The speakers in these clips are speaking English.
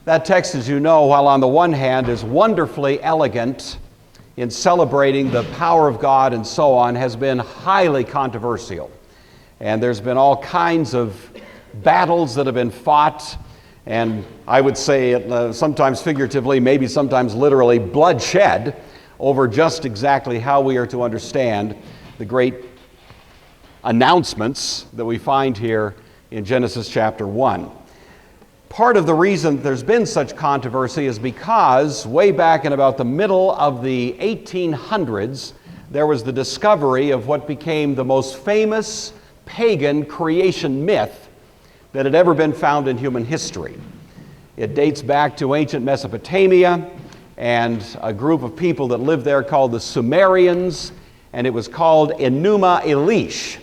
That text, as you know, while on the one hand is wonderfully elegant in celebrating the power of God and so on, has been highly controversial. And there's been all kinds of battles that have been fought, and I would say sometimes figuratively, maybe sometimes literally, bloodshed over just exactly how we are to understand the great announcements that we find here in Genesis chapter 1. Part of the reason there's been such controversy is because way back in about the middle of the 1800s, there was the discovery of what became the most famous pagan creation myth that had ever been found in human history. It dates back to ancient Mesopotamia and a group of people that lived there called the Sumerians, and it was called Enuma Elish,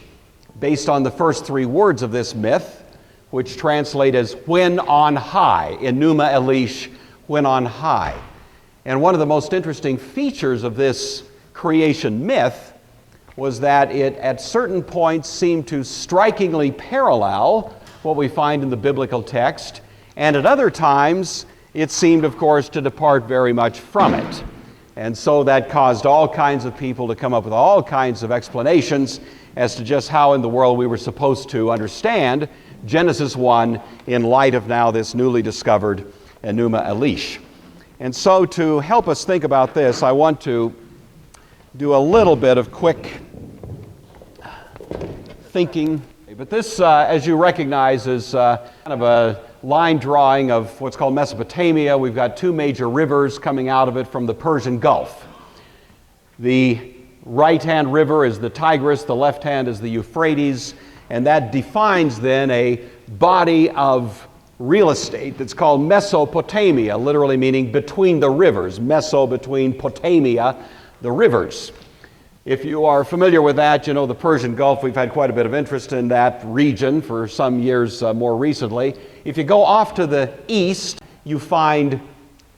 based on the first three words of this myth, which translate as when on high. Enuma Elish, when on high. And one of the most interesting features of this creation myth was that it at certain points seemed to strikingly parallel what we find in the biblical text, and at other times it seemed, of course, to depart very much from it. And so that caused all kinds of people to come up with all kinds of explanations as to just how in the world we were supposed to understand Genesis 1 in light of now this newly discovered Enuma Elish. And so to help us think about this, I want to do a little bit of quick thinking. But this, as you recognize, is kind of a line drawing of what's called Mesopotamia. We've got two major rivers coming out of it from the Persian Gulf. The right-hand river is the Tigris, the left hand is the Euphrates, and that defines then a body of real estate that's called Mesopotamia, literally meaning between the rivers. Meso, between, Potamia, the rivers. If you are familiar with that, you know the Persian Gulf, we've had quite a bit of interest in that region for some years more recently. If you go off to the east, you find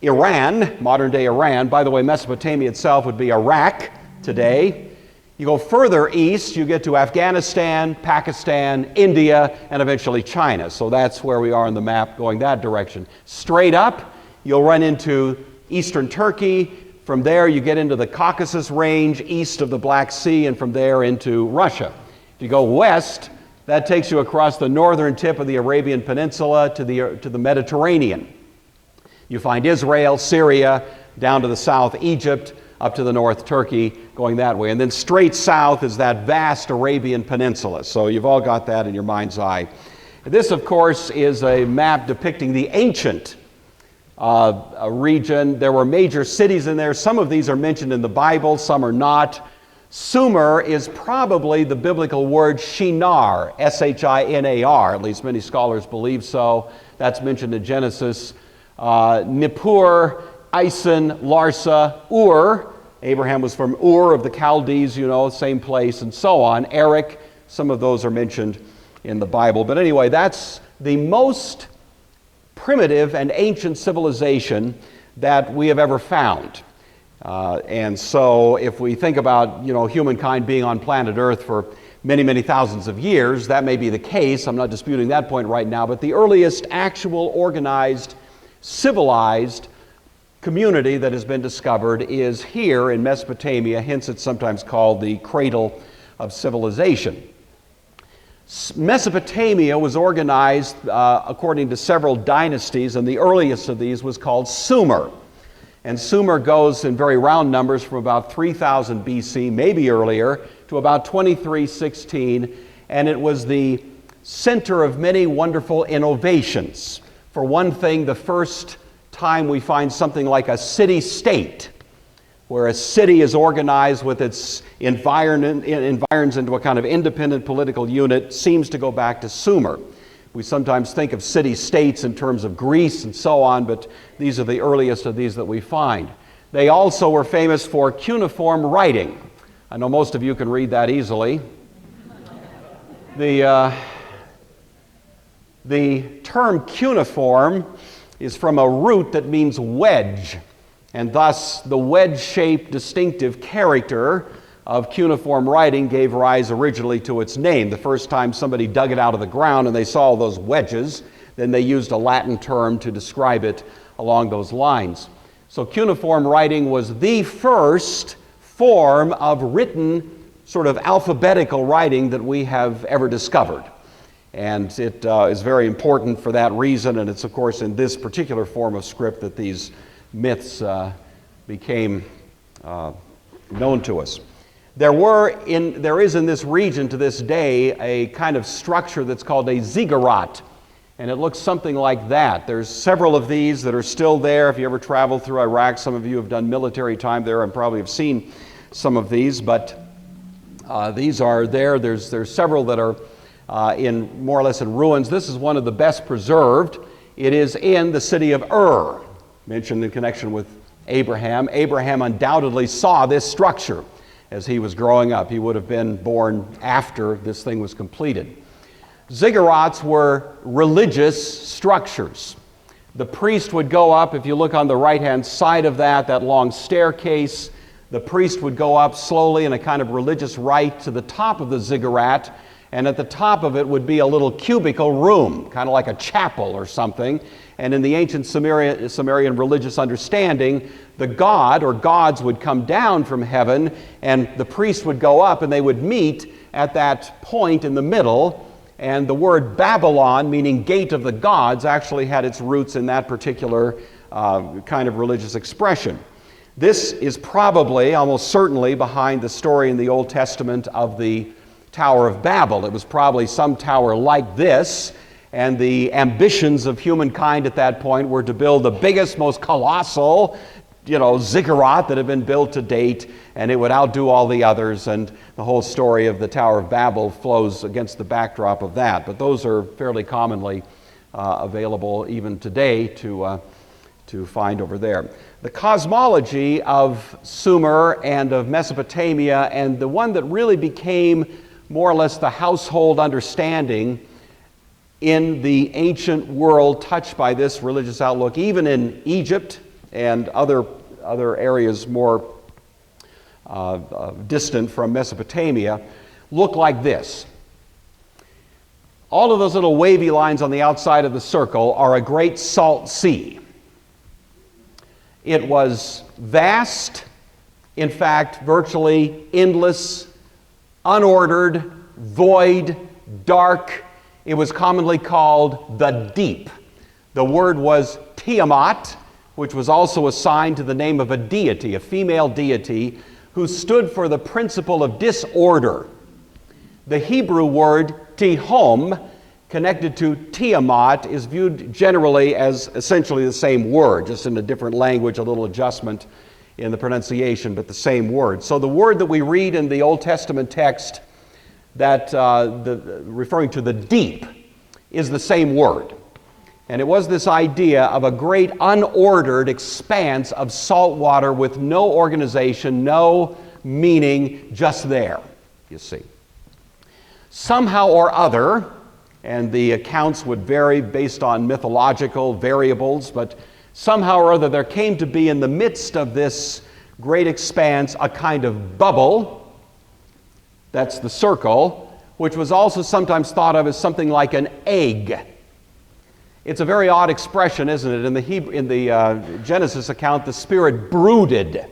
Iran, modern-day Iran. By the way, Mesopotamia itself would be Iraq today. You go further east, you get to Afghanistan, Pakistan, India, and eventually China. So that's where we are on the map going that direction. Straight up, you'll run into eastern Turkey. From there, you get into the Caucasus Range, east of the Black Sea, and from there into Russia. If you go west, that takes you across the northern tip of the Arabian Peninsula to the Mediterranean. You find Israel, Syria, down to the south, Egypt, up to the north, Turkey, going that way. And then straight south is that vast Arabian Peninsula. So you've all got that in your mind's eye. This, of course, is a map depicting the ancient region. There were major cities in there. Some of these are mentioned in the Bible, some are not. Sumer is probably the biblical word Shinar, S-H-I-N-A-R. At least many scholars believe so. That's mentioned in Genesis. Nippur, Ison, Larsa, Ur. Abraham was from Ur of the Chaldees, you know, same place, and so on. Eric, some of those are mentioned in the Bible. But anyway, that's the most primitive and ancient civilization that we have ever found. And so if we think about, you know, humankind being on planet Earth for many, many thousands of years, that may be the case. I'm not disputing that point right now. But the earliest actual organized, civilized community that has been discovered is here in Mesopotamia, hence it's sometimes called the Cradle of Civilization. Mesopotamia was organized according to several dynasties, and the earliest of these was called Sumer. And Sumer goes in very round numbers from about 3000 BC, maybe earlier, to about 2316, and it was the center of many wonderful innovations. For one thing, the first time we find something like a city-state, where a city is organized with its environs into a kind of independent political unit, seems to go back to Sumer. We sometimes think of city-states in terms of Greece and so on, but these are the earliest of these that we find. They also were famous for cuneiform writing. I know most of you can read that easily. The term cuneiform is from a root that means wedge, and thus the wedge-shaped distinctive character of cuneiform writing gave rise originally to its name. The first time somebody dug it out of the ground and they saw those wedges, then they used a Latin term to describe it along those lines. So cuneiform writing was the first form of written, sort of alphabetical writing that we have ever discovered. And it is very important for that reason, and it's of course in this particular form of script that these myths became known to us. There is in this region to this day a kind of structure that's called a ziggurat, and it looks something like that. There's several of these that are still there. If you ever travel through Iraq, some of you have done military time there and probably have seen some of these, but these are there. There's several that are in more or less in ruins. This is one of the best preserved. It is in the city of Ur, mentioned in connection with Abraham. Abraham undoubtedly saw this structure as he was growing up. He would have been born after this thing was completed. Ziggurats were religious structures. The priest would go up, if you look on the right-hand side of that long staircase, the priest would go up slowly in a kind of religious rite to the top of the ziggurat, and at the top of it would be a little cubicle room, kind of like a chapel or something. And in the ancient Sumerian religious understanding, the god or gods would come down from heaven, and the priest would go up, and they would meet at that point in the middle. And the word Babylon, meaning gate of the gods, actually had its roots in that particular kind of religious expression. This is probably, almost certainly, behind the story in the Old Testament of the Tower of Babel. It was probably some tower like this, and the ambitions of humankind at that point were to build the biggest, most colossal, ziggurat that had been built to date, and it would outdo all the others, and the whole story of the Tower of Babel flows against the backdrop of that. But those are fairly commonly available even today to find over there. The cosmology of Sumer and of Mesopotamia, and the one that really became more or less the household understanding in the ancient world touched by this religious outlook, even in Egypt and other areas more distant from Mesopotamia, look like this. All of those little wavy lines on the outside of the circle are a great salt sea. It was vast, in fact, virtually endless, unordered, void, dark. It was commonly called the deep. The word was Qiyamat, which was also assigned to the name of a deity, a female deity, who stood for the principle of disorder. The Hebrew word Tihom, connected to Tiamat, is viewed generally as essentially the same word, just in a different language, a little adjustment in the pronunciation, but the same word. So the word that we read in the Old Testament text that referring to the deep is the same word. And it was this idea of a great unordered expanse of salt water with no organization, no meaning, just there, you see. Somehow or other, and the accounts would vary based on mythological variables, but somehow or other there came to be in the midst of this great expanse a kind of bubble, that's the circle, which was also sometimes thought of as something like an egg. It's a very odd expression, isn't it? In the Genesis account, the Spirit brooded.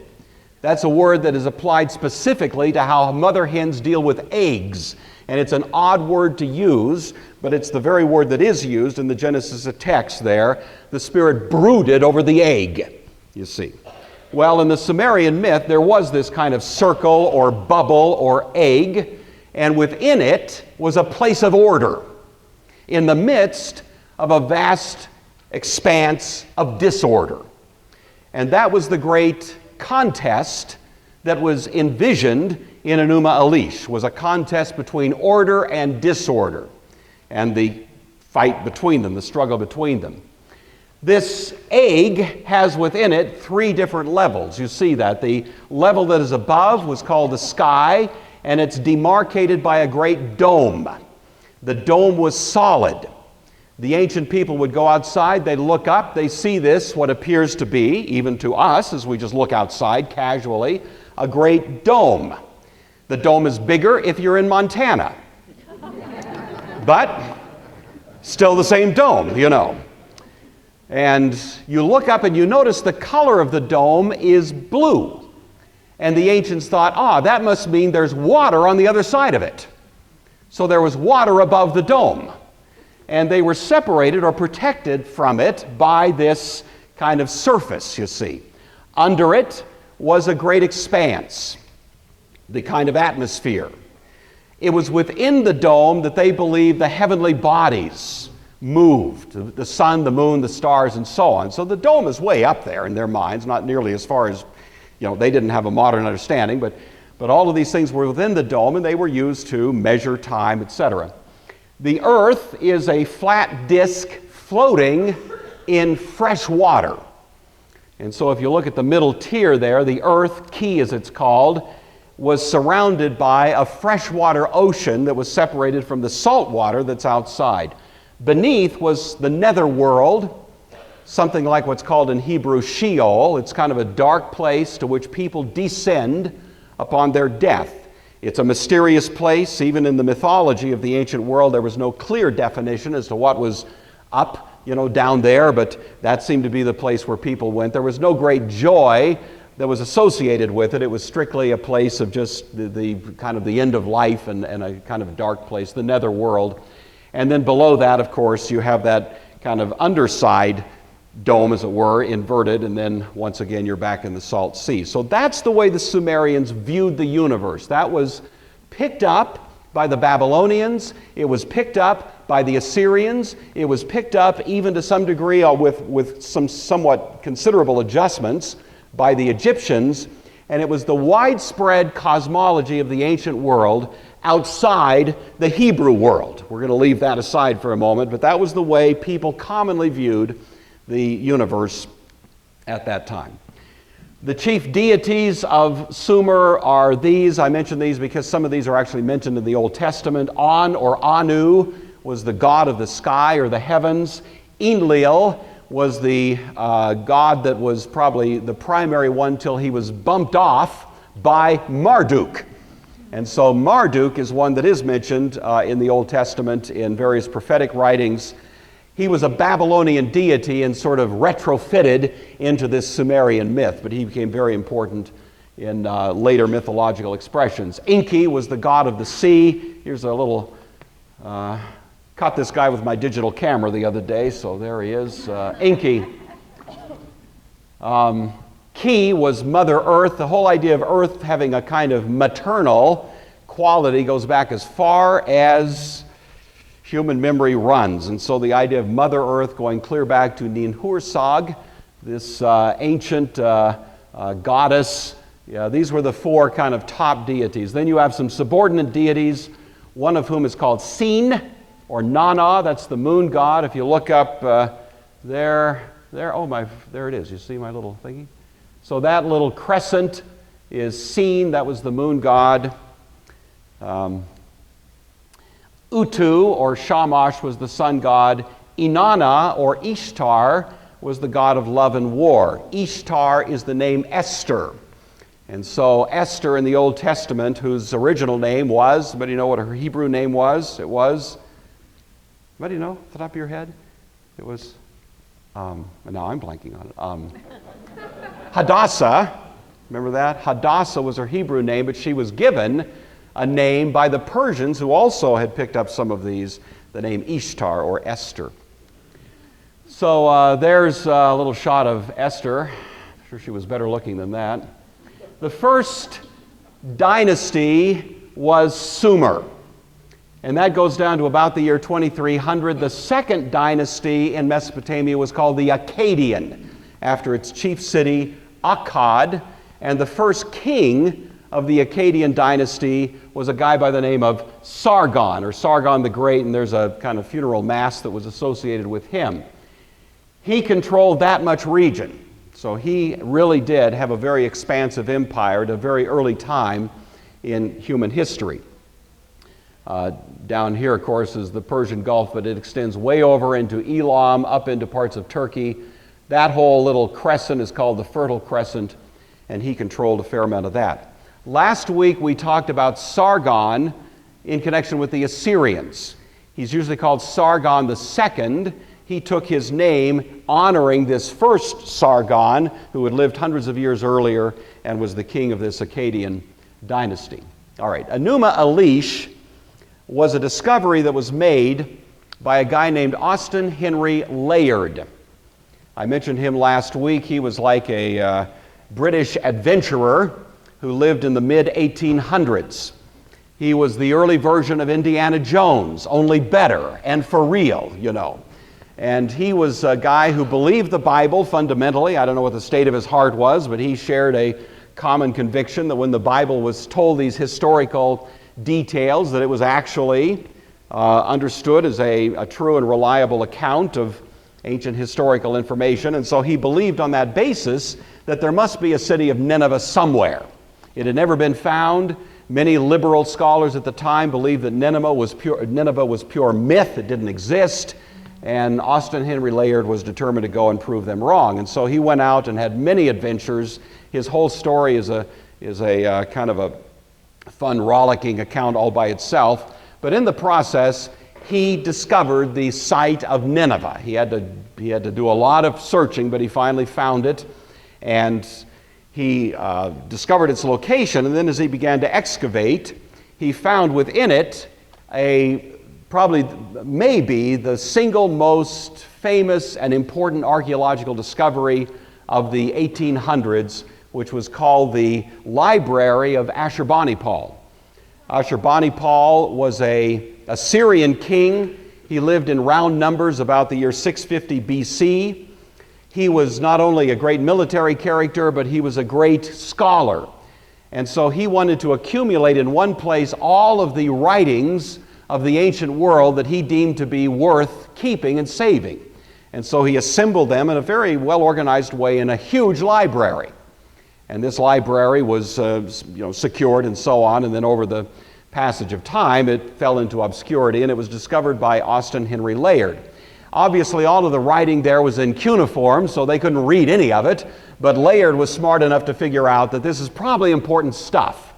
That's a word that is applied specifically to how mother hens deal with eggs. And it's an odd word to use, but it's the very word that is used in the Genesis text there. The Spirit brooded over the egg, you see. Well, in the Sumerian myth, there was this kind of circle or bubble or egg, and within it was a place of order in the midst of a vast expanse of disorder. And that was the great contest that was envisioned in Enuma Elish, was a contest between order and disorder, and the fight between them, the struggle between them. This egg has within it three different levels. You see that. The level that is above was called the sky, and it's demarcated by a great dome. The dome was solid. The ancient people would go outside, they'd look up, they see this, what appears to be, even to us as we just look outside casually, a great dome. The dome is bigger if you're in Montana. But Still the same dome, you know. And you look up and you notice the color of the dome is blue. And the ancients thought, that must mean there's water on the other side of it. So there was water above the dome. And they were separated or protected from it by this kind of surface, you see. Under it was a great expanse, the kind of atmosphere. It was within the dome that they believed the heavenly bodies moved, the sun, the moon, the stars, and so on. So the dome is way up there in their minds, not nearly as far as, they didn't have a modern understanding, but all of these things were within the dome, and they were used to measure time, etc. The earth is a flat disk floating in fresh water. And so if you look at the middle tier there, the earth, Ki as it's called, was surrounded by a freshwater ocean that was separated from the salt water that's outside. Beneath was the nether world, something like what's called in Hebrew Sheol. It's kind of a dark place to which people descend upon their death. It's a mysterious place. Even in the mythology of the ancient world, there was no clear definition as to what was up, down there, but that seemed to be the place where people went. There was no great joy that was associated with it. It was strictly a place of just the kind of the end of life and a kind of dark place, the nether world. And then below that, of course, you have that kind of underside dome, as it were, inverted, and then once again you're back in the salt sea. So that's the way the Sumerians viewed the universe. That was picked up by the Babylonians, it was picked up by the Assyrians, it was picked up even to some degree with some somewhat considerable adjustments by the Egyptians, and it was the widespread cosmology of the ancient world outside the Hebrew world. We're going to leave that aside for a moment, but that was the way people commonly viewed the universe at that time. The chief deities of Sumer are these. I mention these because some of these are actually mentioned in the Old Testament. On or Anu was the god of the sky or the heavens. Enlil was the god that was probably the primary one till he was bumped off by Marduk. And so Marduk is one that is mentioned in the Old Testament in various prophetic writings. He was a Babylonian deity and sort of retrofitted into this Sumerian myth, but he became very important in later mythological expressions. Enki was the god of the sea. Here's a little, caught this guy with my digital camera the other day, so there he is, Enki. Ki was Mother Earth. The whole idea of Earth having a kind of maternal quality goes back as far as human memory runs. And so the idea of Mother Earth going clear back to Ninhursag, this ancient goddess. Yeah, these were the four kind of top deities. Then you have some subordinate deities, one of whom is called Sin or Nana. That's the moon god. If you look up there it is. You see my little thingy? So that little crescent is Sin. That was the moon god. Utu or Shamash was the sun god. Inanna or Ishtar was the god of love and war. Ishtar is the name Esther. And so Esther in the Old Testament, whose original name was, anybody know what her Hebrew name was? It was, anybody know off the top of your head? It was, now I'm blanking on it. Hadassah, remember that? Hadassah was her Hebrew name, but she was given a name by the Persians who also had picked up some of these, the name Ishtar or Esther. So there's a little shot of Esther. I'm sure she was better looking than that. The first dynasty was Sumer, and that goes down to about the year 2300. The second dynasty in Mesopotamia was called the Akkadian, after its chief city, Akkad, and the first king of the Akkadian dynasty was a guy by the name of Sargon, or Sargon the Great, and there's a kind of funeral mass that was associated with him. He controlled that much region, so he really did have a very expansive empire at a very early time in human history. Down here, of course, is the Persian Gulf, but it extends way over into Elam, up into parts of Turkey. That whole little crescent is called the Fertile Crescent, and he controlled a fair amount of that. Last week we talked about Sargon in connection with the Assyrians. He's usually called Sargon II. He took his name honoring this first Sargon, who had lived hundreds of years earlier and was the king of this Akkadian dynasty. All right, Enuma Elish was a discovery that was made by a guy named Austin Henry Layard. I mentioned him last week. He was like a British adventurer who lived in the mid-1800s. He was the early version of Indiana Jones, only better and for real, you know. And he was a guy who believed the Bible fundamentally. I don't know what the state of his heart was, but he shared a common conviction that when the Bible was told these historical details, that it was actually understood as a true and reliable account of ancient historical information. And so he believed on that basis that there must be a city of Nineveh somewhere. It had never been found. Many liberal scholars at the time believed that Nineveh was pure myth. It didn't exist. And Austin Henry Layard was determined to go and prove them wrong. And so he went out and had many adventures. His whole story is a kind of a fun, rollicking account all by itself. But in the process, he discovered the site of Nineveh. He had to do a lot of searching, but he finally found it. And he discovered its location, and then as he began to excavate, he found within it maybe the single most famous and important archaeological discovery of the 1800s, which was called the Library of Ashurbanipal. Ashurbanipal was an Assyrian king. He lived in round numbers about the year 650 BC. He was not only a great military character, but he was a great scholar. And so he wanted to accumulate in one place all of the writings of the ancient world that he deemed to be worth keeping and saving. And so he assembled them in a very well-organized way in a huge library. And this library was secured and so on, and then over the passage of time it fell into obscurity, and it was discovered by Austin Henry Layard. Obviously, all of the writing there was in cuneiform, so they couldn't read any of it, but Layard was smart enough to figure out that this is probably important stuff.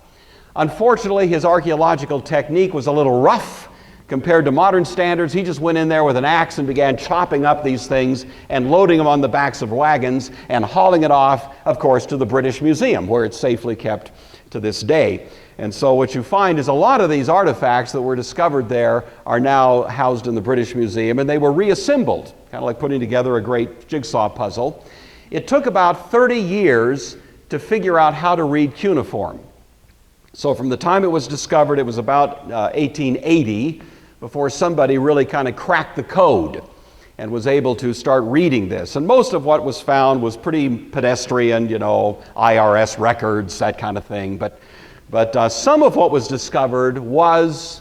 Unfortunately, his archaeological technique was a little rough compared to modern standards. He just went in there with an axe and began chopping up these things and loading them on the backs of wagons and hauling it off, of course, to the British Museum, where it's safely kept to this day. And so what you find is a lot of these artifacts that were discovered there are now housed in the British Museum, and they were reassembled, kind of like putting together a great jigsaw puzzle. It took about 30 years to figure out how to read cuneiform. So from the time it was discovered, it was about 1880 before somebody really kind of cracked the code and was able to start reading this. And most of what was found was pretty pedestrian, IRS records, that kind of thing. But some of what was discovered was,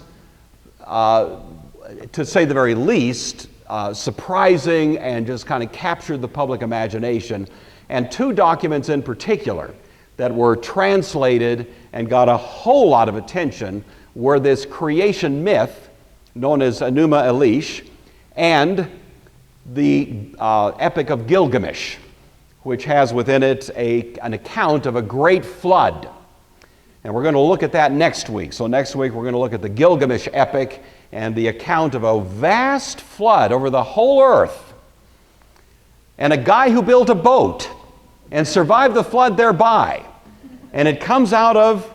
to say the very least, surprising and just kind of captured the public imagination. And two documents in particular that were translated and got a whole lot of attention were this creation myth known as Enuma Elish and the Epic of Gilgamesh, which has within it an account of a great flood. And we're going to look at that next week. So next week we're going to look at the Gilgamesh epic and the account of a vast flood over the whole earth. And a guy who built a boat and survived the flood thereby. And it comes out of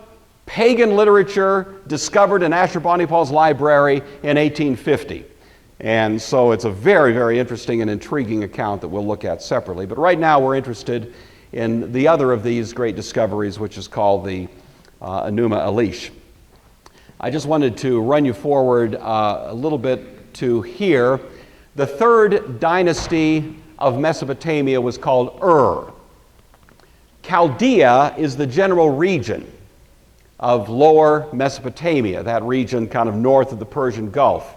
pagan literature discovered in Ashurbanipal's library in 1850. And so it's a very, very interesting and intriguing account that we'll look at separately. But right now we're interested in the other of these great discoveries, which is called the Enuma Elish. I just wanted to run you forward a little bit to here. The third dynasty of Mesopotamia was called Ur. Chaldea is the general region of lower Mesopotamia, that region kind of north of the Persian Gulf.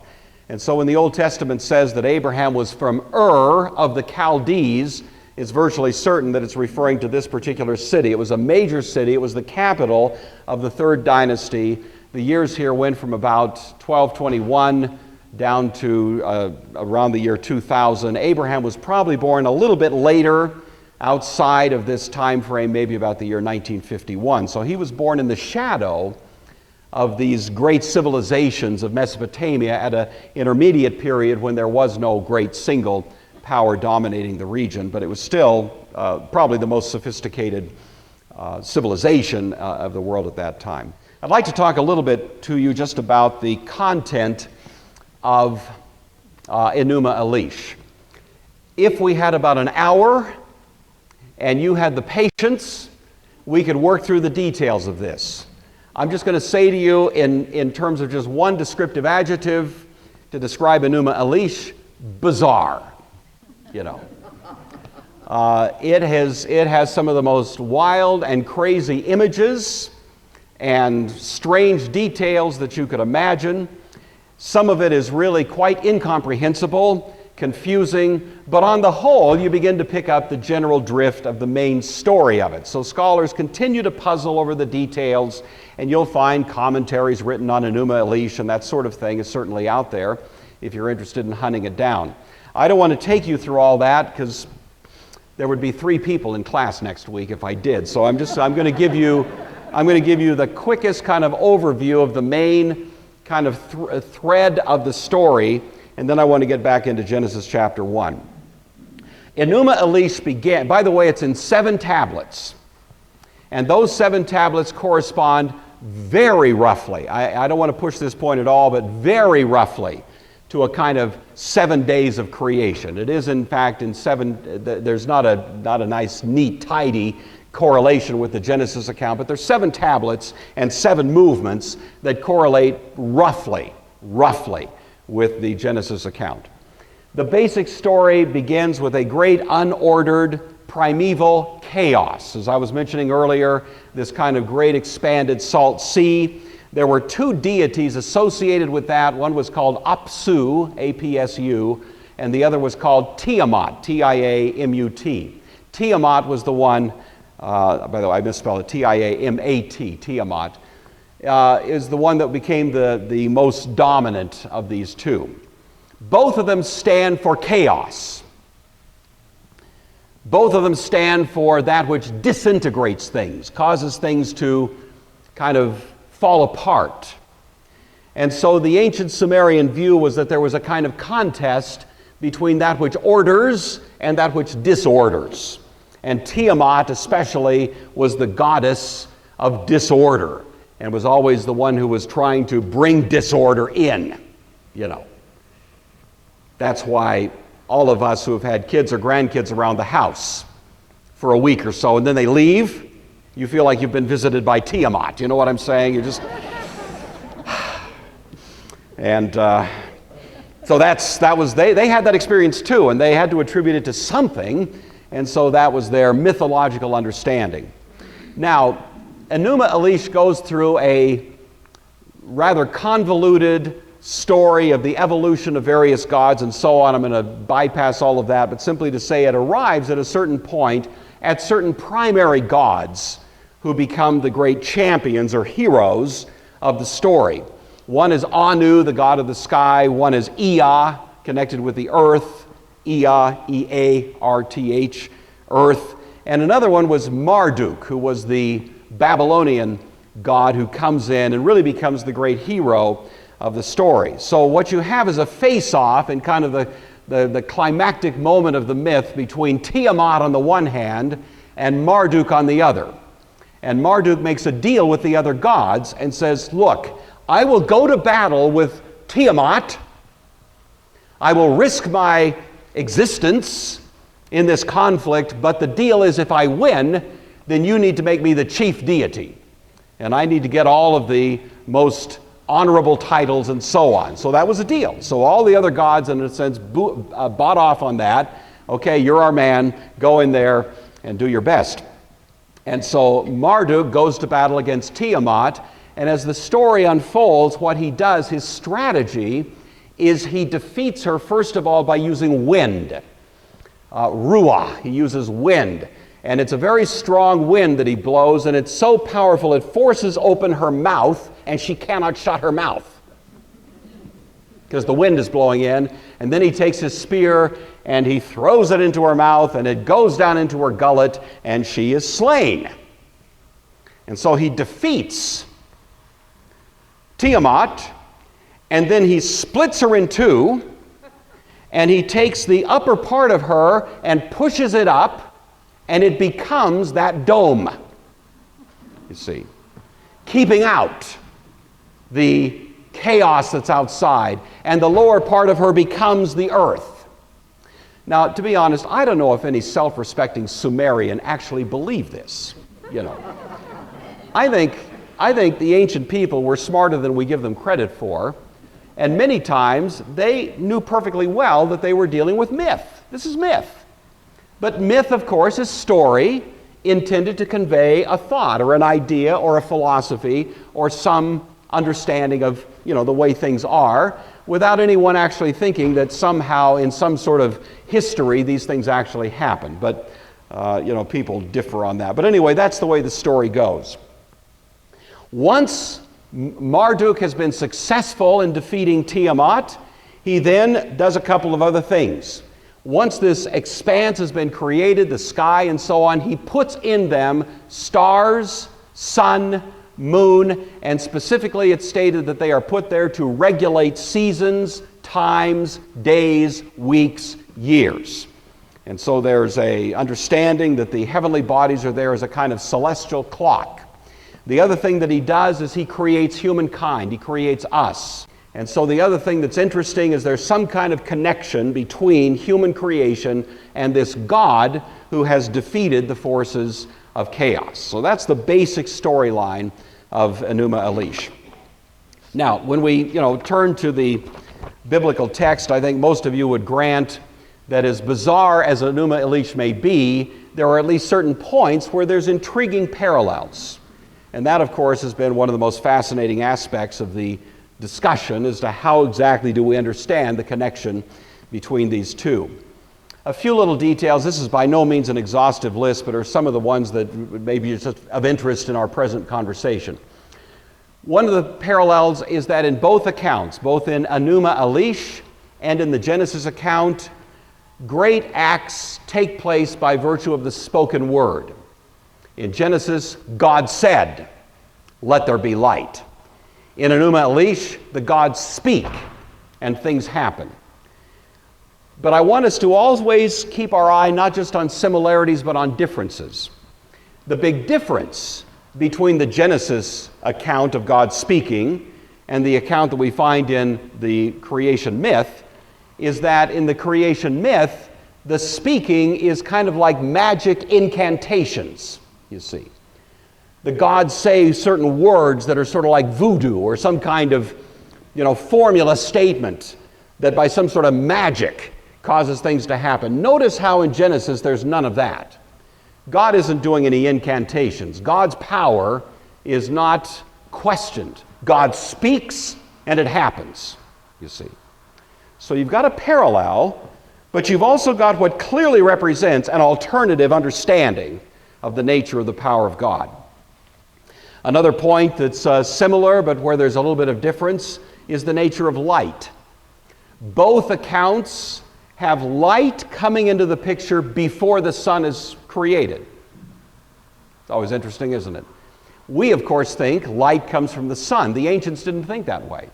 And so when the Old Testament says that Abraham was from Ur of the Chaldees, it's virtually certain that it's referring to this particular city. It was a major city. It was the capital of the third dynasty. The years here went from about 1221 down to around the year 2000. Abraham was probably born a little bit later, outside of this time frame, maybe about the year 1951. So he was born in the shadow of these great civilizations of Mesopotamia at an intermediate period when there was no great single power dominating the region, but it was still probably the most sophisticated civilization of the world at that time. I'd like to talk a little bit to you just about the content of Enuma Elish. If we had about an hour and you had the patience, we could work through the details of this. I'm just going to say to you in terms of just one descriptive adjective to describe Enuma Elish: bizarre. You know. It has some of the most wild and crazy images and strange details that you could imagine. Some of it is really quite incomprehensible, confusing, but on the whole, you begin to pick up the general drift of the main story of it. So scholars continue to puzzle over the details, and you'll find commentaries written on Enuma Elish, and that sort of thing is certainly out there if you're interested in hunting it down. I don't want to take you through all that because there would be 3 people in class next week if I did. So I'm going to give you the quickest kind of overview of the main kind of thread of the story, and then I want to get back into Genesis chapter 1. Enuma Elish began, by the way, it's in 7 tablets. And those 7 tablets correspond very roughly, I don't want to push this point at all, but very roughly to a kind of 7 days of creation. It is, in fact, in 7, there's not a nice, neat, tidy correlation with the Genesis account, but there's 7 tablets and 7 movements that correlate roughly with the Genesis account. The basic story begins with a great unordered primeval chaos. As I was mentioning earlier, this kind of great expanded salt sea. There were 2 deities associated with that. One was called Apsu, A-P-S-U, and the other was called Tiamat, T-I-A-M-U-T. Tiamat was the one, by the way, I misspelled it, T-I-A-M-A-T, Tiamat, is the one that became the most dominant of these 2. Both of them stand for chaos. Both of them stand for that which disintegrates things, causes things to kind of fall apart. And so the ancient Sumerian view was that there was a kind of contest between that which orders and that which disorders. And Tiamat especially was the goddess of disorder and was always the one who was trying to bring disorder in, you know. That's why all of us who have had kids or grandkids around the house for a week or so, and then they leave, you feel like you've been visited by Tiamat. You know what I'm saying? You just... And so they had that experience too, and they had to attribute it to something, and so that was their mythological understanding. Now, Enuma Elish goes through a rather convoluted story of the evolution of various gods and so on. I'm going to bypass all of that, but simply to say it arrives at a certain point at certain primary gods who become the great champions or heroes of the story. One is Anu, the god of the sky. One is Ea, connected with the earth. Ea, E-A-R-T-H, earth. And another one was Marduk, who was the Babylonian god who comes in and really becomes the great hero of the story. So what you have is a face-off in kind of the climactic moment of the myth between Tiamat on the one hand and Marduk on the other. And Marduk makes a deal with the other gods and says, look, I will go to battle with Tiamat. I will risk my existence in this conflict, but the deal is if I win, then you need to make me the chief deity. And I need to get all of the most honorable titles and so on. So that was a deal. So all the other gods, in a sense, bought off on that. Okay, you're our man. Go in there and do your best. And so Marduk goes to battle against Tiamat. And as the story unfolds, what he does, his strategy, is he defeats her, first of all, by using wind. Ruah, he uses wind. And it's a very strong wind that he blows, and it's so powerful it forces open her mouth, and she cannot shut her mouth because the wind is blowing in. And then he takes his spear and he throws it into her mouth, and it goes down into her gullet, and she is slain. And so he defeats Tiamat, and then he splits her in two, and he takes the upper part of her and pushes it up, and it becomes that dome, you see, keeping out the chaos that's outside, and the lower part of her becomes the earth. Now, to be honest, I don't know if any self-respecting Sumerian actually believed this, you know. I think the ancient people were smarter than we give them credit for, and many times they knew perfectly well that they were dealing with myth. This is myth. But myth, of course, is story intended to convey a thought or an idea or a philosophy or some understanding of, you know, the way things are, without anyone actually thinking that somehow in some sort of history these things actually happen. But, you know, people differ on that. But anyway, that's the way the story goes. Once Marduk has been successful in defeating Tiamat, he then does a couple of other things. Once this expanse has been created, the sky and so on, he puts in them stars, sun, moon, and specifically it's stated that they are put there to regulate seasons, times, days, weeks, years. And so there's an understanding that the heavenly bodies are there as a kind of celestial clock. The other thing that he does is he creates humankind. He creates us. And so the other thing that's interesting is there's some kind of connection between human creation and this God who has defeated the forces of chaos. So that's the basic storyline of Enuma Elish. Now, when we, turn to the biblical text, I think most of you would grant that as bizarre as Enuma Elish may be, there are at least certain points where there's intriguing parallels. And that, of course, has been one of the most fascinating aspects of the discussion as to how exactly do we understand the connection between these two. A few little details. This is by no means an exhaustive list, but are some of the ones that may be just of interest in our present conversation. One of the parallels is that in both accounts, both in Enuma Elish and in the Genesis account, great acts take place by virtue of the spoken word. In Genesis, God said, "Let there be light." In Enuma Elish, the gods speak and things happen. But I want us to always keep our eye not just on similarities but on differences. The big difference between the Genesis account of God speaking and the account that we find in the creation myth is that in the creation myth, the speaking is kind of like magic incantations, you see. The gods say certain words that are sort of like voodoo or some kind of, formula statement that by some sort of magic causes things to happen. Notice how in Genesis there's none of that. God isn't doing any incantations. God's power is not questioned. God speaks and it happens, you see. So you've got a parallel, but you've also got what clearly represents an alternative understanding of the nature of the power of God. Another point that's similar, but where there's a little bit of difference, is the nature of light. Both accounts have light coming into the picture before the sun is created. It's always interesting, isn't it? We, of course, think light comes from the sun. The ancients didn't think that way.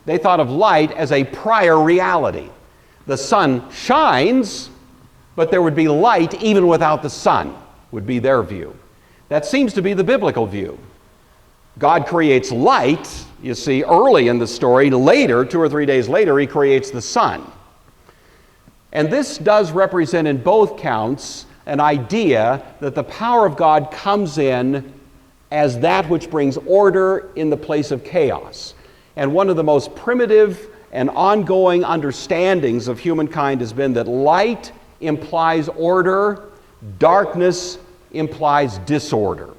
They thought of light as a prior reality. The sun shines, but there would be light even without the sun, would be their view. That seems to be the biblical view. God creates light, you see, early in the story. Later, 2 or 3 days later, he creates the sun. And this does represent in both counts an idea that the power of God comes in as that which brings order in the place of chaos. And one of the most primitive and ongoing understandings of humankind has been that light implies order, darkness implies disorder.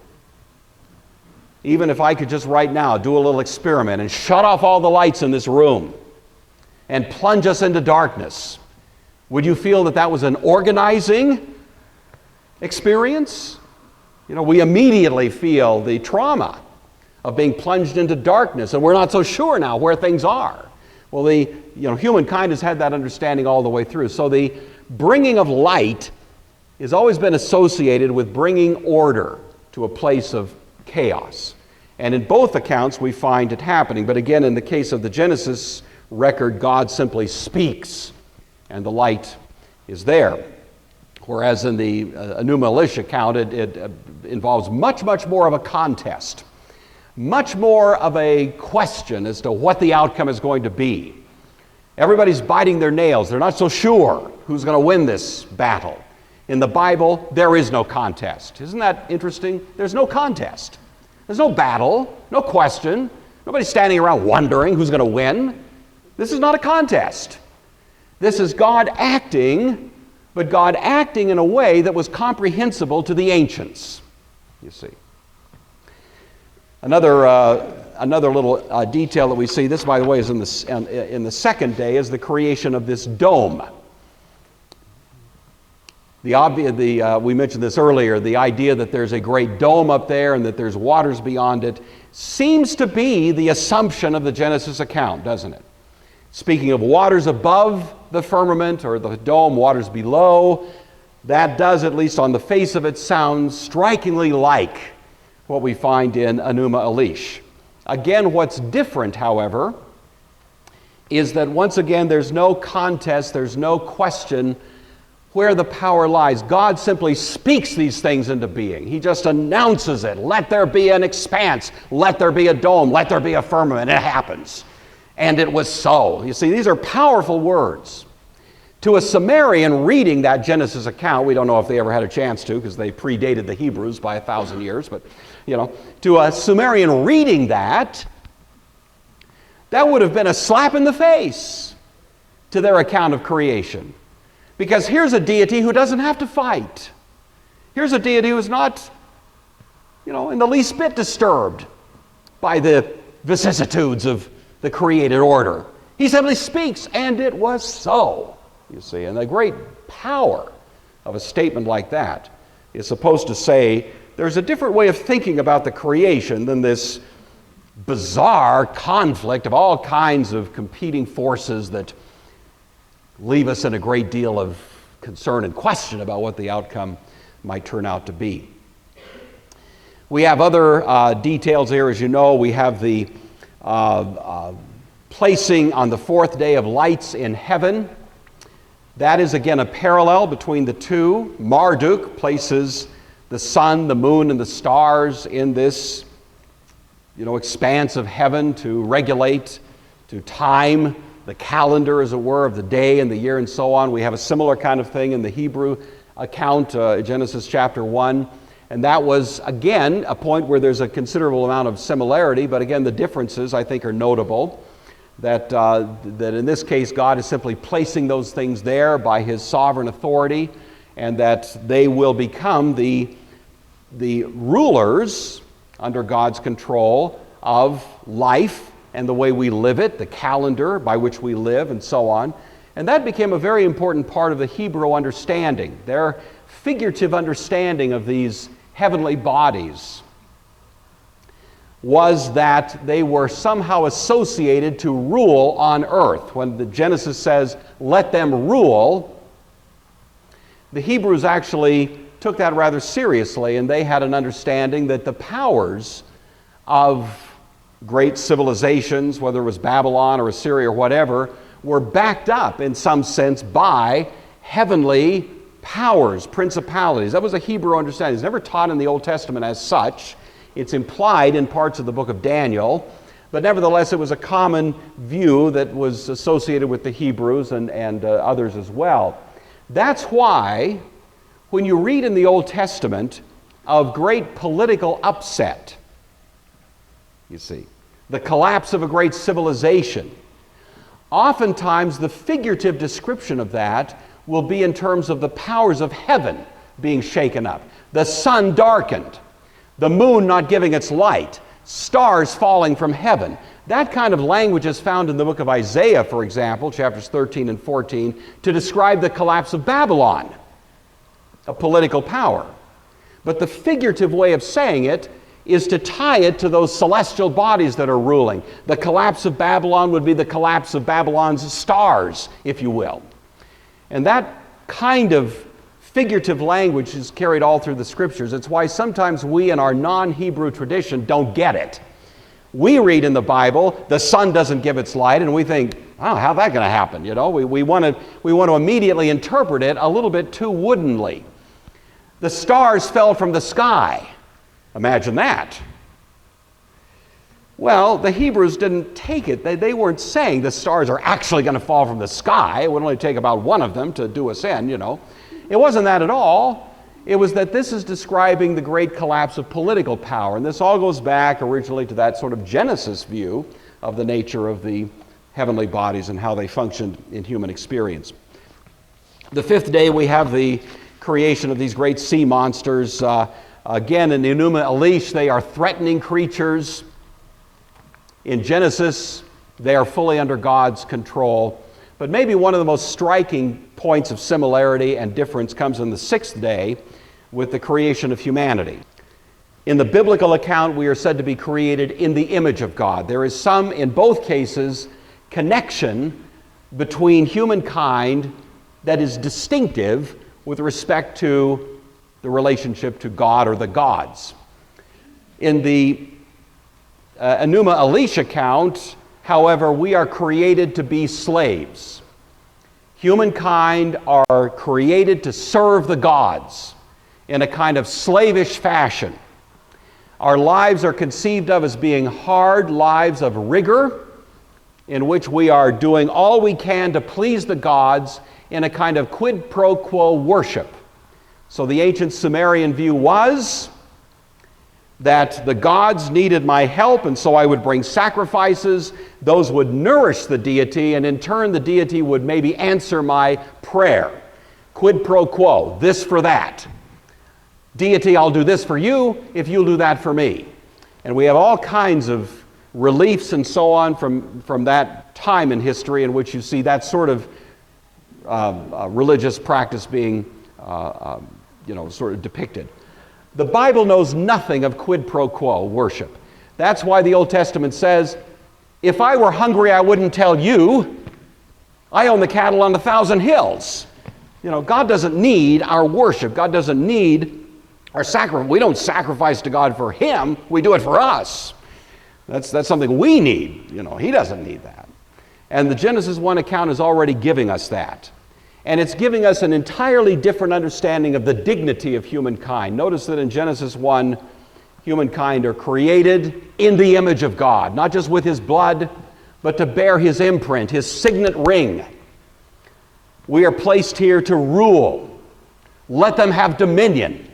Even if I could just right now do a little experiment and shut off all the lights in this room and plunge us into darkness, would you feel that that was an organizing experience? We immediately feel the trauma of being plunged into darkness, and we're not so sure now where things are. Well, humankind has had that understanding all the way through. So the bringing of light has always been associated with bringing order to a place of chaos. And in both accounts, we find it happening. But again, in the case of the Genesis record, God simply speaks, and the light is there. Whereas in the Enuma Elish account, it involves much, much more of a contest, much more of a question as to what the outcome is going to be. Everybody's biting their nails. They're not so sure who's going to win this battle. In the Bible, there is no contest. Isn't that interesting? There's no contest. There's no battle, no question. Nobody's standing around wondering who's going to win. This is not a contest. This is God acting, but God acting in a way that was comprehensible to the ancients, you see. Another little detail that we see, this by the way is in the second day, is the creation of this dome. We mentioned this earlier, the idea that there's a great dome up there and that there's waters beyond it seems to be the assumption of the Genesis account, doesn't it? Speaking of waters above the firmament or the dome, waters below, that does, at least on the face of it, sound strikingly like what we find in Enuma Elish. Again, what's different, however, is that once again there's no contest, there's no question where the power lies. God simply speaks these things into being. He just announces it. Let there be an expanse. Let there be a dome. Let there be a firmament. It happens. And it was so. You see, these are powerful words. To a Sumerian reading that Genesis account, we don't know if they ever had a chance to because they predated the Hebrews by 1,000 years, but to a Sumerian reading that would have been a slap in the face to their account of creation. Because here's a deity who doesn't have to fight. Here's a deity who is not, in the least bit disturbed by the vicissitudes of the created order. He simply speaks, and it was so, you see. And the great power of a statement like that is supposed to say there's a different way of thinking about the creation than this bizarre conflict of all kinds of competing forces that leave us in a great deal of concern and question about what the outcome might turn out to be. We have other details here, as you know. We have the placing on the fourth day of lights in heaven. That is again a parallel between the two. Marduk places the sun, the moon, and the stars in this expanse of heaven to regulate, to time the calendar, as it were, of the day and the year and so on. We have a similar kind of thing in the Hebrew account, Genesis chapter 1. And that was, again, a point where there's a considerable amount of similarity, but again, the differences, I think, are notable. That in this case, God is simply placing those things there by His sovereign authority, and that they will become the rulers under God's control of life and the way we live it, the calendar by which we live, and so on. And that became a very important part of the Hebrew understanding. Their figurative understanding of these heavenly bodies was that they were somehow associated to rule on earth. When the Genesis says, let them rule, the Hebrews actually took that rather seriously, and they had an understanding that the powers of great civilizations, whether it was Babylon or Assyria or whatever, were backed up in some sense by heavenly powers, principalities. That was a Hebrew understanding. It's never taught in the Old Testament as such. It's implied in parts of the book of Daniel, but nevertheless it was a common view that was associated with the Hebrews and others as well. That's why when you read in the Old Testament of great political upset, you see, the collapse of a great civilization, oftentimes the figurative description of that will be in terms of the powers of heaven being shaken up, the sun darkened, the moon not giving its light, stars falling from heaven. That kind of language is found in the book of Isaiah, for example, chapters 13 and 14, to describe the collapse of Babylon, a political power. But the figurative way of saying it is to tie it to those celestial bodies that are ruling. The collapse of Babylon would be the collapse of Babylon's stars, if you will. And that kind of figurative language is carried all through the Scriptures. It's why sometimes we in our non-Hebrew tradition don't get it. We read in the Bible, the sun doesn't give its light, and we think, oh, how's that going to happen? You know, we want to immediately interpret it a little bit too woodenly. The stars fell from the sky. Imagine that. Well, the Hebrews didn't take it. They weren't saying the stars are actually going to fall from the sky. It would only take about one of them to do us in, you know. It wasn't that at all. It was that this is describing the great collapse of political power. And this all goes back originally to that sort of Genesis view of the nature of the heavenly bodies and how they functioned in human experience. The fifth day, we have the creation of these great sea monsters. Again, in Enuma Elish, they are threatening creatures. In Genesis, they are fully under God's control. But maybe one of the most striking points of similarity and difference comes in the sixth day with the creation of humanity. In the biblical account, we are said to be created in the image of God. There is some, in both cases, connection between humankind that is distinctive with respect to the relationship to God or the gods. In the Enuma Elish account, however, we are created to be slaves. Humankind are created to serve the gods in a kind of slavish fashion. Our lives are conceived of as being hard lives of rigor, in which we are doing all we can to please the gods in a kind of quid pro quo worship. So the ancient Sumerian view was that the gods needed my help, and so I would bring sacrifices. Those would nourish the deity, and in turn the deity would maybe answer my prayer. Quid pro quo, this for that. Deity, I'll do this for you if you'll do that for me. And we have all kinds of reliefs and so on from that time in history in which you see that sort of religious practice being sort of depicted. The Bible knows nothing of quid pro quo worship. That's why the Old Testament says, if I were hungry, I wouldn't tell you. I own the cattle on 1,000 hills. You know, God doesn't need our worship. God doesn't need our sacrifice. We don't sacrifice to God for Him. We do it for us. That's something we need. You know, He doesn't need that. And the Genesis 1 account is already giving us that. And it's giving us an entirely different understanding of the dignity of humankind. Notice that in Genesis 1, humankind are created in the image of God, not just with His blood, but to bear His imprint, His signet ring. We are placed here to rule. Let them have dominion.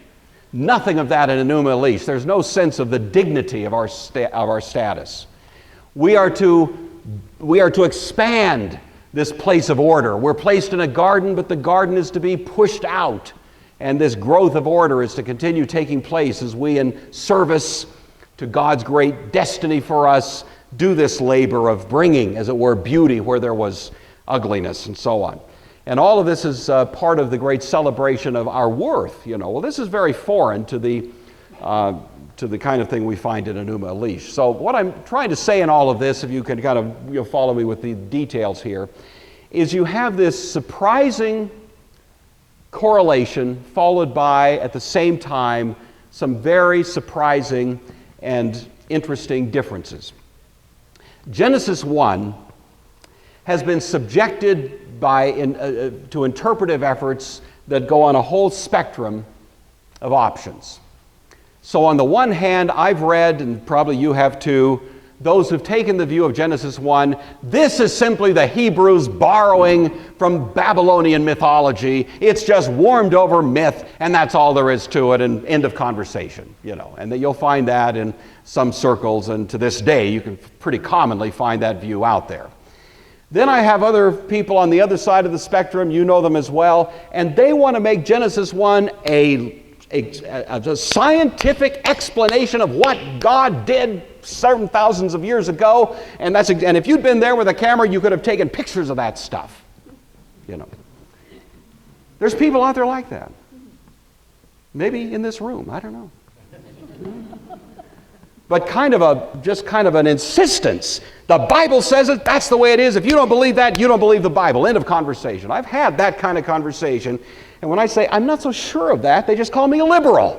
Nothing of that in Enuma Elish. There's no sense of the dignity of our status. We are to expand this place of order. We're placed in a garden, but the garden is to be pushed out. And this growth of order is to continue taking place as we, in service to God's great destiny for us, do this labor of bringing, as it were, beauty where there was ugliness and so on. And all of this is part of the great celebration of our worth. You know, well, this is very foreign to the kind of thing we find in Enuma Elish. So what I'm trying to say in all of this, if you can kind of follow me with the details here, is you have this surprising correlation followed by, at the same time, some very surprising and interesting differences. Genesis 1 has been subjected to interpretive efforts that go on a whole spectrum of options. So on the one hand, I've read, and probably you have too, those who've taken the view of Genesis 1, this is simply the Hebrews borrowing from Babylonian mythology. It's just warmed over myth, and that's all there is to it, and end of conversation, you know. And that you'll find that in some circles, and to this day, you can pretty commonly find that view out there. Then I have other people on the other side of the spectrum, you know them as well, and they want to make Genesis 1 a scientific explanation of what God did certain thousands of years ago, and if you'd been there with a camera, you could have taken pictures of that stuff. You know, there's people out there like that. Maybe in this room, I don't know. But just kind of an insistence. The Bible says it, that's the way it is. If you don't believe that, you don't believe the Bible. End of conversation. I've had that kind of conversation, And when I say I'm not so sure of that, they just call me a liberal.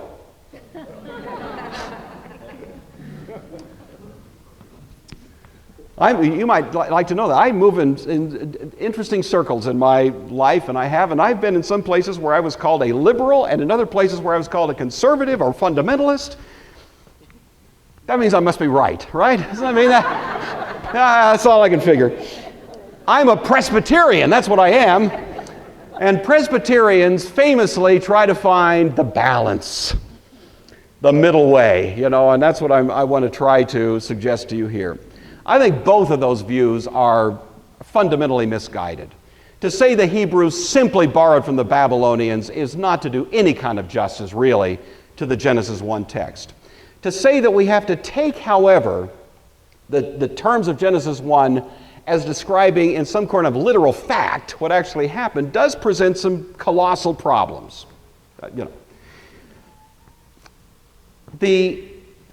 You might like to know that I move in interesting circles in my life, and I've been in some places where I was called a liberal, and in other places where I was called a conservative or fundamentalist. That means I must be right? Doesn't that mean that? That's all I can figure. I'm a Presbyterian, that's what I am. And Presbyterians famously try to find the balance, the middle way, and that's what I want to try to suggest to you here. I think both of those views are fundamentally misguided. To say the Hebrews simply borrowed from the Babylonians is not to do any kind of justice, really, to the Genesis 1 text. To say that we have to take, however, the terms of Genesis 1 as describing in some kind of literal fact what actually happened does present some colossal problems. The,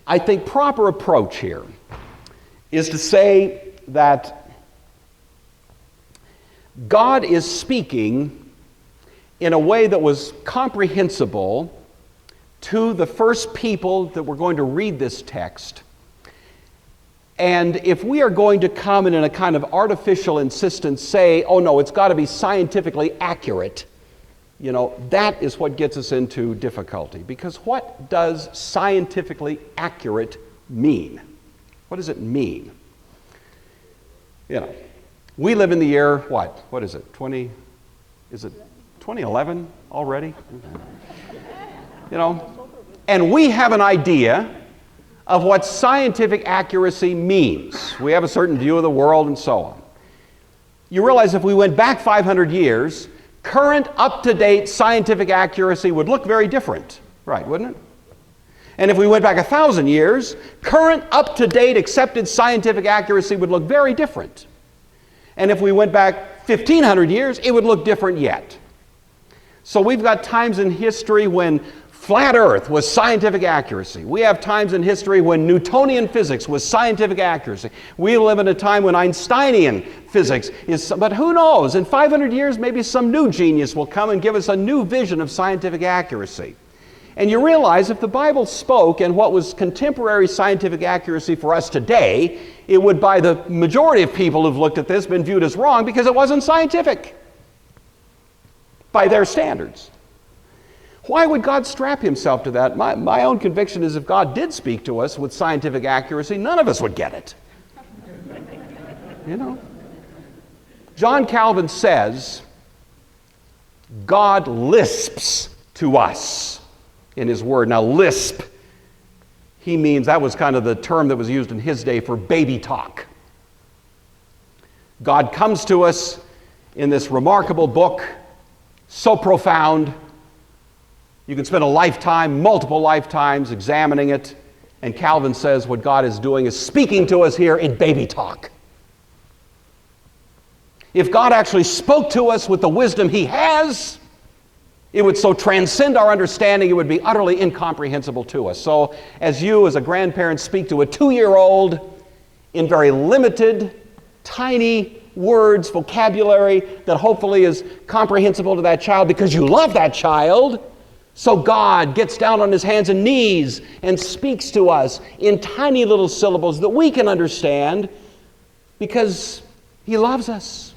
I think, proper approach here is to say that God is speaking in a way that was comprehensible to the first people that were going to read this text. And if we are going to come and in a kind of artificial insistence say, oh no, it's got to be scientifically accurate, that is what gets us into difficulty. Because what does scientifically accurate mean? What does it mean? We live in the year, what is it, is it 2011 already? And we have an idea of what scientific accuracy means. We have a certain view of the world and so on. You realize if we went back 500 years, current up-to-date scientific accuracy would look very different, wouldn't it? And if we went back 1,000 years, current up-to-date accepted scientific accuracy would look very different. And if we went back 1,500 years, it would look different yet. So we've got times in history when flat Earth was scientific accuracy. We have times in history when Newtonian physics was scientific accuracy. We live in a time when Einsteinian physics is, but who knows? In 500 years, maybe some new genius will come and give us a new vision of scientific accuracy. And you realize if the Bible spoke in what was contemporary scientific accuracy for us today, it would, by the majority of people who've looked at this, been viewed as wrong because it wasn't scientific by their standards. Why would God strap himself to that? My own conviction is if God did speak to us with scientific accuracy, none of us would get it. John Calvin says, God lisps to us in his word. Now, lisp, he means, that was kind of the term that was used in his day for baby talk. God comes to us in this remarkable book, so profound, you can spend a lifetime, multiple lifetimes, examining it, and Calvin says what God is doing is speaking to us here in baby talk. If God actually spoke to us with the wisdom he has, it would so transcend our understanding, it would be utterly incomprehensible to us. So as you, as a grandparent, speak to a 2-year-old in very limited, tiny words, vocabulary that hopefully is comprehensible to that child because you love that child, so God gets down on his hands and knees and speaks to us in tiny little syllables that we can understand because he loves us.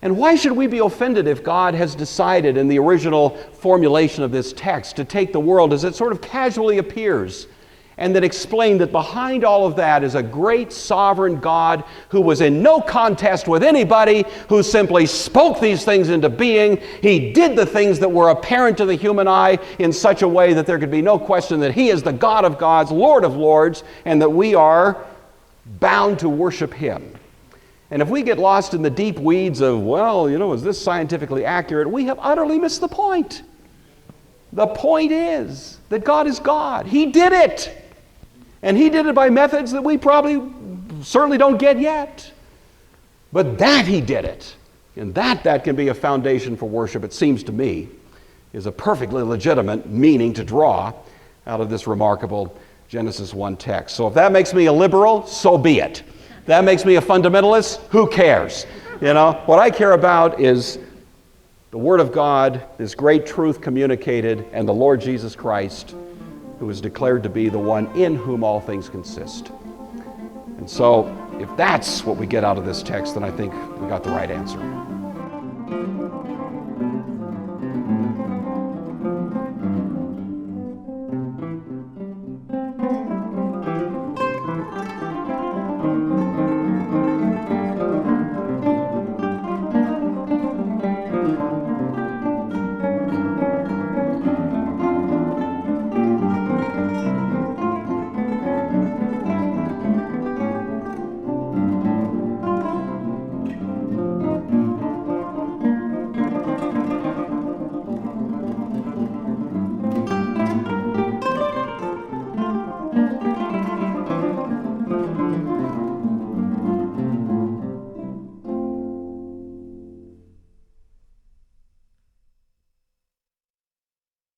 And why should we be offended if God has decided in the original formulation of this text to take the world as it sort of casually appears and then explain that behind all of that is a great sovereign God who was in no contest with anybody, who simply spoke these things into being. He did the things that were apparent to the human eye in such a way that there could be no question that he is the God of gods, Lord of lords, and that we are bound to worship him. And if we get lost in the deep weeds of, is this scientifically accurate? We have utterly missed the point. The point is that God is God. He did it. And he did it by methods that we probably certainly don't get yet. But that he did it. And that can be a foundation for worship, it seems to me, is a perfectly legitimate meaning to draw out of this remarkable Genesis 1 text. So if that makes me a liberal, so be it. That makes me a fundamentalist, who cares? What I care about is the Word of God, this great truth communicated, and the Lord Jesus Christ, who is declared to be the one in whom all things consist. And so, if that's what we get out of this text, then I think we got the right answer.